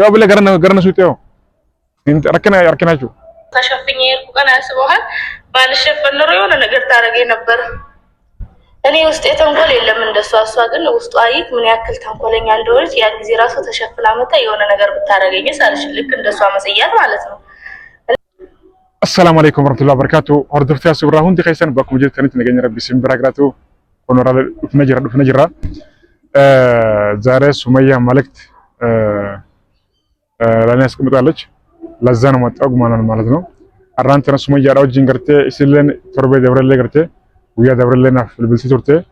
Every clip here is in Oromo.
ያው ብለ ገረነ ሱጤው እንት አርከናችሁ ተሸፍኜ ይርኩ ቀን አስበዋል ባልሸፈን ኖሮ የሆነ ነገር ታረገኝ ነበር። እኔ ውስጤ ተንኮል የለም እንደሷ። እሷ ግን ውስጧ አይት ምን ያክል ተንኮለኛ እንደሆነች ያን ጊዜ ራሱ ተሸፍና መጣ የሆነ ነገር ብታረገኝ ሳልሽ ልክ እንደሷ መስያት ማለት ነው። السلام عليكم ورحمة الله وبركاته. أردفت يا سبرا هون تخيسن باكم جد كنت نجني ربي سين براغراتو ونورا دفنجرا زارة سمية ملكت لانيس كمتالج لزان ما تأجو مالنا مالتنا أرانتنا سمية راو جينغرتة إسلين تربة دبرلة غرتة ويا دبرلة نف بالبلسي تورتة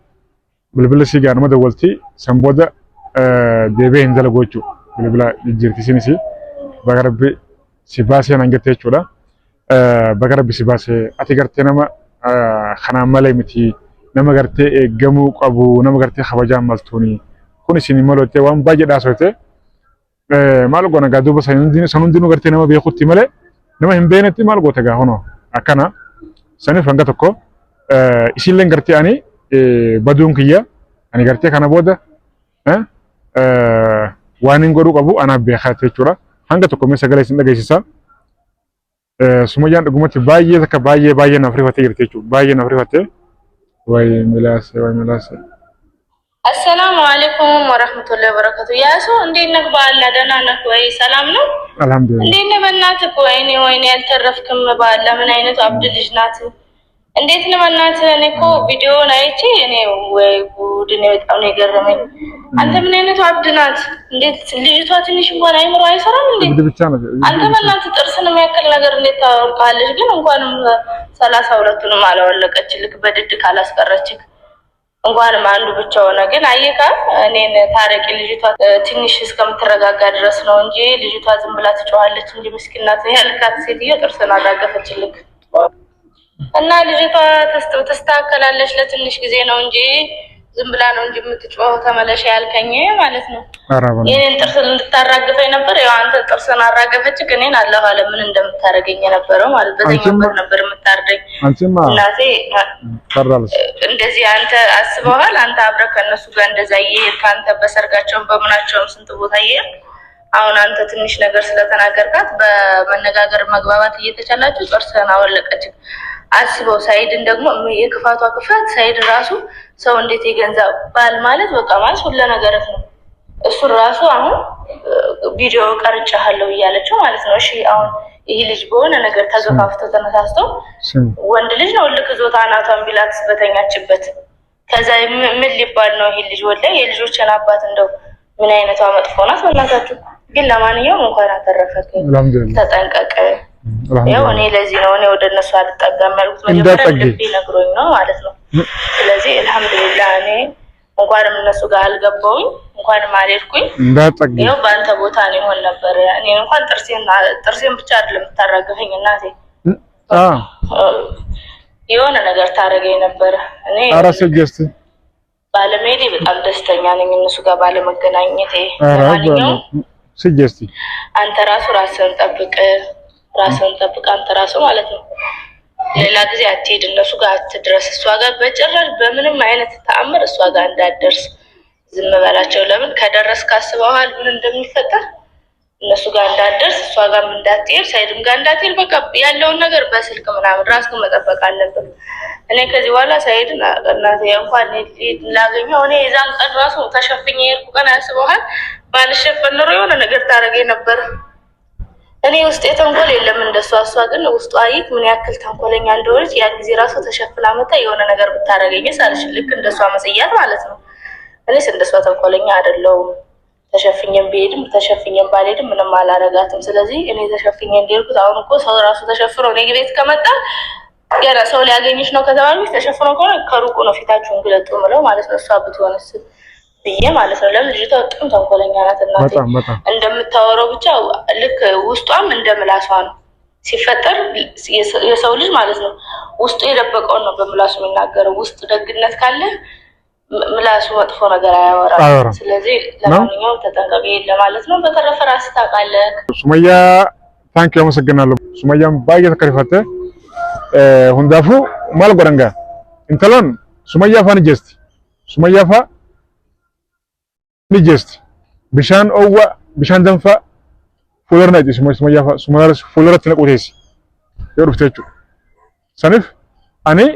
بالبلسي جانما دولتي سامبودا دبي هندلا غوتشو بالبلا جيرتي سينسي بغربي سباسي نانجتة شولا بقرب بسباسة أتيجرت نما خنام ملاي متي نما قرت جموك أبو نما قرت خواجام مالتوني كوني سيني مالوتة وام باجي داسوتة مالو كنا قادو بس سنون قرت نما بيخوتي ملاي نما هم بينتي مالو قوتها هونو أكنا سنة فرنجتكو إسيلين قرت أني بدون كيا أني قرت كنا بودا وانين قروق أبو أنا بيخاتي شورا هنگتكو مسألة سنة جيسا سمجان دغمت بايه زك بايه نفريفته يرتيچو بايه نفريفته واي ملاسه السلام عليكم ورحمه الله وبركاته يا سو اندينك بالا دنا نك واي سلام نو الحمد لله اندين بناتك ويني ያልተረፍክም ባላ ምን አይነት አብድ ልጅ ናት እንዴት ነው እናት እኔ እኮ ቪዲዮ አይቼ እኔ ወይ ጉድ ነው በጣም ነው የገረመኝ አንተ ምን አይነት አብድ ናት እንዴት ልጅቷ ትንሽ እንኳን አይምሮ አይሰራም እንዴ አንተ በእናት ጥርስን የሚያክል ነገር እንዴት ታወርቃለሽ ግን እንኳንም 32ቱንም አላወለቀችልክ በድድ ካላስቀረችክ እንኳንም አንዱ ብቻ ሆነ ግን አየካ እኔን ታረቂ ልጅቷ ትንሽ እስከምትረጋጋ ድረስ ነው እንጂ ልጅቷ ዝም ብላ ትጮሃለች እንጂ ምስኪናት ያልካት ሴትዮ ጥርስን አዳገፈችልክ እና ልጅቷ ተስተካከላለች ለትንሽ ጊዜ ነው እንጂ ዝም ብላ ነው እንጂ የምትጮህ ተመለሽ ያልከኝ ማለት ነው። የኔን ጥርስን እንድታራግፈኝ ነበር ያው አንተ ጥርስን አራገፈች ግን እኔን አላህ አለ ምን እንደምታረገኝ ነበረው ማለት በተኛው ነበር የምታርደኝ እናቴ ተራለሽ እንደዚህ አንተ አስበዋል አንተ አብረህ ከነሱ ጋር እንደዛ ይሄድ ካንተ በሰርጋቸው በመናቸው ስንት ቦታ ይሄድ አሁን አንተ ትንሽ ነገር ስለተናገርካት በመነጋገር መግባባት እየተቻላችሁ ጥርስን አወለቀች አስበው ሳይድን ደግሞ የክፋቷ ክፋት ሳይድ ራሱ ሰው እንዴት ይገንዛብ ባል ማለት በቃ ማለት ሁሉ ነገር ነው እሱ ራሱ አሁን ቪዲዮ ቀርጫለሁ እያለችው ማለት ነው እሺ አሁን ይሄ ልጅ በሆነ ነገር ተገፋፍቶ ተነሳስቶ ወንድ ልጅ ነው ልክ ዞታ አናቷን ቢላት በተኛችበት ከዛ ምን ሊባል ነው ይሄ ልጅ ወለ የልጆችን አባት እንደው ምን አይነቷ መጥፎ ናት በእናታችሁ ግን ለማንኛውም እንኳን አተረፈክ ተጠንቀቅ ያው እኔ ለዚህ ነው እኔ ወደ እነሱ አልጠጋም ማለት መጀመሪያ ልብ ይነግሮኝ ነው ማለት ነው ስለዚህ አልহামዱሊላህ እኔ እንኳንም እነሱ ጋር አልገባውኝ እንኳንም አልሄድኩኝ እንዳጠጋ ያው ባንተ ቦታ ነው ይሆን ነበር እኔ እንኳን ጥርሴን ብቻ አይደለም ታረጋገኝ እናቴ የሆነ ነገር ታረገኝ ነበር እኔ አራሰጀስት ባለሜዲ በጣም ደስተኛ ነኝ እነሱ ጋር ባለመገናኘቴ ለማንኛውም ሰጀስቲ አንተ ራስን ጠብቅ አንተ ራሱ ማለት ነው ሌላ ጊዜ አትሄድ እነሱ ጋር አትድረስ እሷ ጋር በጭራሽ በምንም አይነት ተአምር እሷ ጋር እንዳትደርስ ዝም በላቸው ለምን ከደረስክ አስበዋል ምን እንደሚፈጠር እነሱ ጋር እንዳትደርስ እሷ ጋር እንዳትሄድ ሳይድም ጋር እንዳትሄድ በቃ ያለውን ነገር በስልክ ምናምን ራስህን መጠበቅ አለብህ እኔ ከዚህ በኋላ ሳይድን እናቴ እንኳን ላገኘው እኔ የዛን ቀን ራሱ ተሸፍኜ ይርኩ ቀን አስበዋል ባልሸፈን ኖሮ የሆነ ነገር ታረገኝ ነበር እኔ ውስጤ ተንኮል የለም እንደሷ እሷ ግን ውስጧ አይት ምን ያክል ተንኮለኛ እንደሆነች ያን ጊዜ ራሱ ተሸፍና መጣ የሆነ ነገር ብታረገኝ ሳልሽ ልክ እንደሷ መስያት ማለት ነው እኔስ እንደሷ ተንኮለኛ አይደለሁም ተሸፍኘም ቢሄድም ተሸፍኘም ባልሄድም ምንም አላረጋትም ስለዚህ እኔ ተሸፍኘ እንደልኩት አሁን እኮ ሰው ራሱ ተሸፍኖ እኔ ቤት ከመጣ ገና ሰው ሊያገኝሽ ነው ከተባልኩ ተሸፍኖ ከሆነ ከሩቁ ነው ፊታችሁን ግለጡ ምለው ማለት ነው እሷ ብትሆንስ ብዬ ማለት ነው ለምን ልጅቷ በጣም ተንኮለኛ ናት እናቴ እንደምታወራው ብቻ ልክ ውስጧም እንደምላሷ ነው ሲፈጠር የሰው ልጅ ማለት ነው ውስጡ የደበቀው ነው በምላሱ የሚናገረው ውስጥ ደግነት ካለ ምላሱ መጥፎ ነገር አያወራም ስለዚህ ለማንኛውም ተጠንቀቂ ለማለት ነው በተረፈ ራስ ታውቃለህ ሱመያ ታንክ ዩ አመሰግናለሁ ሱመያም ባየ ተከሪፈተ ሁንዳፉ ማልጎረንጋ እንተሎን ሱመያ ፋን ጀስት ሱመያ ፋ نجست بشان أوى بشان دنفا fuularna itti sumayyaa fuularratti naquu teessi yoo dhufte jechuudha. Sanif ani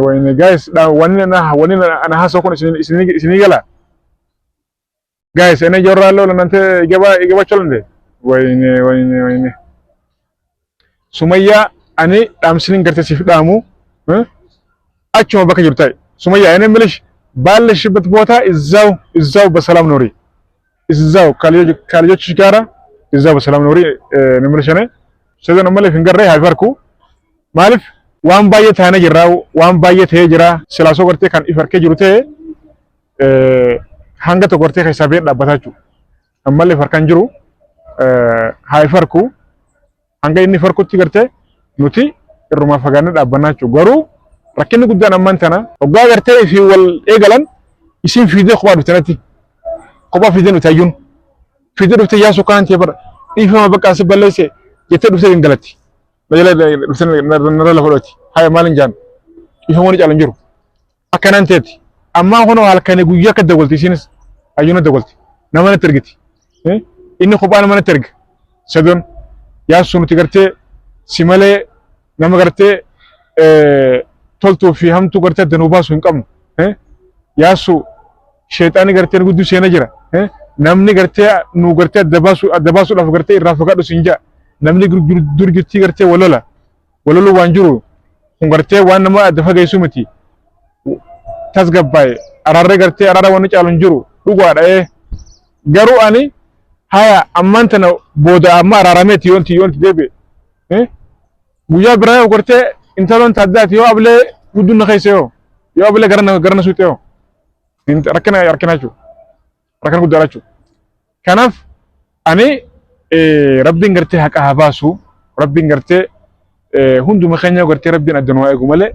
wayne guys wanni ana haasoo kun isinii gala guys ene jorraallo lanante igaba cholande wayne sumayyaa ani dhaamsinin garte siif dhaamu achuma bakka jirtu ta'i sumayyaa ene milish ባለሽበት ቦታ እዛው በሰላም ኖሪ እዛው ካልጆችሽ ጋራ እዛው በሰላም ኖሪ ንምልሽነ ሰዘን መለ ፍንገረ ሃይፈርኩ ማለፍ ዋን ባየ ታነ ጅራው ዋን ባየ ተየ ጅራ ስላሶ ገርቴ ካን ኢፈርኬ ጅሩቴ ሃንገ ተቆርቴ ከሳቤ ዳባታችሁ አመለ ፈርካን ጅሩ ሃይፈርኩ ሃንገ ኢኒ ፈርኩቲ ገርቴ ኑቲ እሩማ ፈጋነ ዳባናችሁ ጎሩ rakkinni guddaan ammaan tana hoggaa gartee fi wal eegalan isin fiidee kophaa dhuftanatti kophaa fiidee nuti hayyuun fiidee dhuftee yaasuu kaan ta'e bara dhiifama bakka asi balleesse jettee dhuftee gangalatti najala dhuftee nara lafa dhooti haya maalin jaan dhiifama ni caalan jiru akkanaan ta'etti ammaa honoo halkanii guyyaa akka dawwalti isinis hayyuuna dawwalti nama natti ergiti inni kophaa nama natti erga sadoon yaasuu nuti gartee si malee nama gartee toltuu fi hamtuu gartee danuu baasu hin qabnu yaasu sheexaani gartee gudduu seena jira namni gartee nu gartee adda baasuudhaaf gartee irraa fagaadhu siin jaa namni dur jirtii gartee walolu waan jiru kun gartee waan nama adda fageessu miti tasgabbaa'e araarree gartee araara waan caalu jiru dhugaadha garuu ani haya ammaan tana booda amma araarameeti yoonti deebe guyyaa biraa gartee intalon taddaati yoo ablee guddun na keessa yoo ablee garana suute yoo rakkina guddaadha kanaaf ani rabbiin gartee haqa haa baasu rabbiin gartee hunduma keenya gartee rabbiin adda nu eegu malee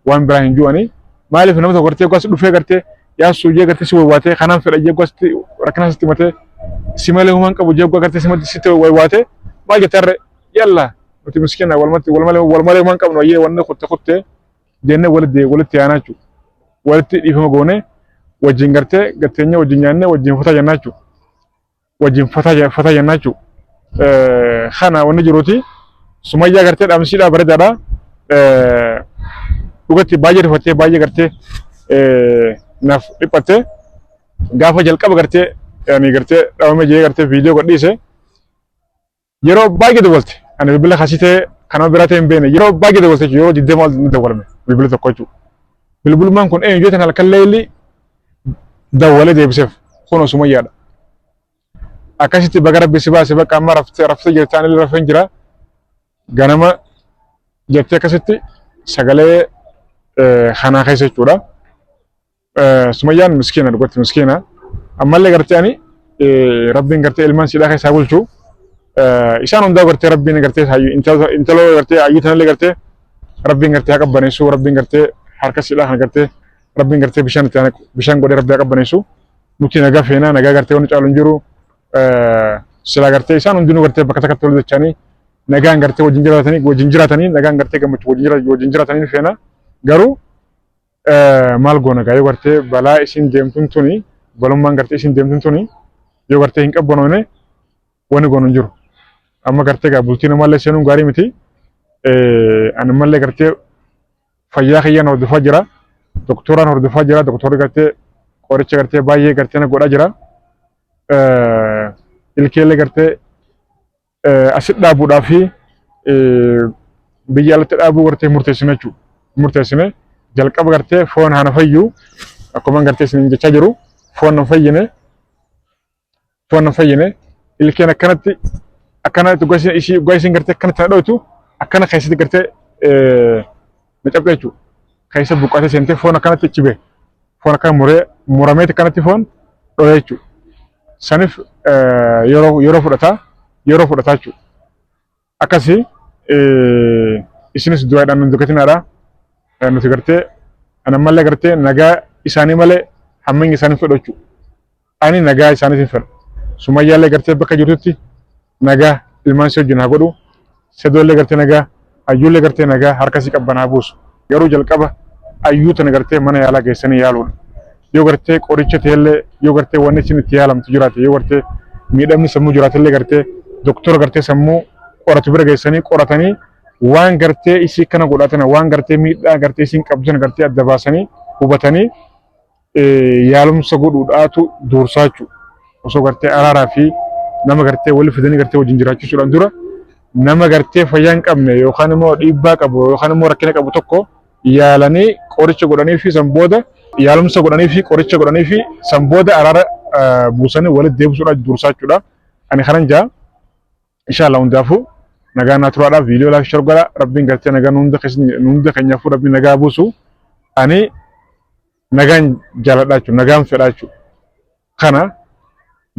waan biraa hin jiru ani maaliif nama tokko gartee gosa dhufee gartee yaasuu jee gartee si waywaatee kanaan fedha jee gosti rakkina sitti matee si malee humaan qabu jee gartee sitti waywaatee maal jettarre yalla nuti miskiina walmalee waan qabnu ayyee wanni kutte jenne walitti yaanaachu walitti dhiifama goone wajjin gartee gatteenya wajjin nyaanne wajjin fataa jennaachu wajjin fataa jennaachu kana wanni jiruuti sumayyaa gartee dhaamsiidhaa bareedaadha dhugatti baay'ee rifattee baay'ee gartee naaf dhiphattee gaafa jalqaba gartee ani gartee dhaabame jee gartee viidiyoo godhiise yeroo baay'ee dabalte ani bilbila kasitee kanama biraa ta'e hin beekne yeroo baay'ee dabalte yeroo digdama ni dawwalame bilbila tokko jechuudha. Bilbilumaan kun eenyu jeetan halkan leelli dawwalee deebiseef kunoo sumayyaadha. Akkasitti baga rabbi si baase bakka amma raftee jirtaan illee rafeen jira ganama jettee akkasitti sagalee kanaa keessa jechuudha. Sumayyaan miskiina dhugaatti miskiina ammallee gartee ani rabbiin gartee ilmaan siidhaa keessaa bulchu. Isaan hundaa gartee rabbiin gartee intaloo gartee ayyuutanillee gartee rabbiin gartee haa qabbaneessu rabbiin gartee harka siidhaa kan gartee rabbiin gartee bishaan godhee rabbii haa qabbaneessu nuti nagaa feena nagaa gartee wanni caalu hin jiru silaa gartee isaan hundinuu gartee bakka takkatti wal jechaanii nagaan gartee wajjin jiraatanii nagaan gartee gammachuu wajjin jiraatanii feena garuu maal goona gaa yoo gartee balaa isin deemtuun tuni balummaan gartee isin deemtuun tuni yoo gartee hin qabbanoone wani goonu hin jiru. Amma gartee gaa bultii namallee seenuun gaarii miti ani mallee gartee fayyaa kiyyaan hordofaa jira doktoraan hordofaa jira doktorri gartee qoricha gartee baay'ee gartee na godhaa jira ilkeellee gartee asit dhaabuudhaa fi biyya alatti dhaabuu gartee murteessine jechuudha murteessine jalqaba gartee foon hana fayyu akkuma gartee isin jechaa jiru foon na fayyine ilkeen akkanatti goisin gartee akkanatti na dhoytu akkana keessatti gartee na cabxe jechuudha. Keessa buqqaatee seentee foon akkanatti cibe foon akkana murameeti akkanatti foon dhoyee jechuudha. Sanif yeroo fudhataa jechuudha. Akkasii isinis du'aadhaan nu dukkatinaadha. Nuti gartee anammallee gartee nagaa isaanii malee hammingi isaanii fedhu jechuudha. Ani nagaa isaaniitiin fedha. Sumayyaallee gartee bakka jirtutti nagaa ilmaan si wajjin haa godhu. Sedoollee gartee nagaa, ayyuullee gartee nagaa harkasii qabban haa buusu. Garuu jalqaba ayyuu tana gartee mana yaalaa geessanii yaaluudha. Yoo gartee qoricha ta'ellee yoo gartee wanni isin itti yaalamtu jiraate yoo gartee miidhamni sammuu jiraatillee gartee doktora gartee sammuu qoratu bira geessanii qoratanii waan gartee isii kana godhatan waan gartee miidhaa gartee isiin qabdan gartee adda baasanii hubatanii yaalumsa godhuudhaatu dursaa jechuudha. Osoo gartee araaraa fi nama gartee wal fidanii gartee wajjin jiraachuudhaan dura nama gartee fayyaa hin qabne yookaan immoo dhiibbaa qabu yookaan immoo rakkina qabu tokko yaalanii qoricha godhanii fi san booda yaalumsa godhanii fi qoricha godhanii fi san booda araara buusanii walitti deebisuudhaan dursaa jechuudha. Ani kanan jaa inshallah hundaafuu nagaa naa turaadhaaf viidiyoo laaf shorgara rabbiin gartee nagaa hunda keenyaafuu rabbiin nagaa buusu ani nagaan jaaladhaa jechuudha nagaan fedhaa jechuudha. Kana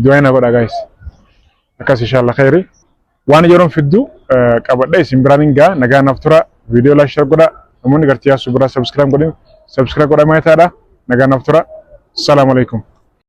du'aa na godha guys akkas inshallah khayri waan yeroon fiddu qabadha isin biraan hingaa nagaa naaf tura viidiyoo laaf shorgara namoonni gartee yaasu biraa subscribe godhaa maayitaadha nagaa naaf tura. Assalamu alaikum.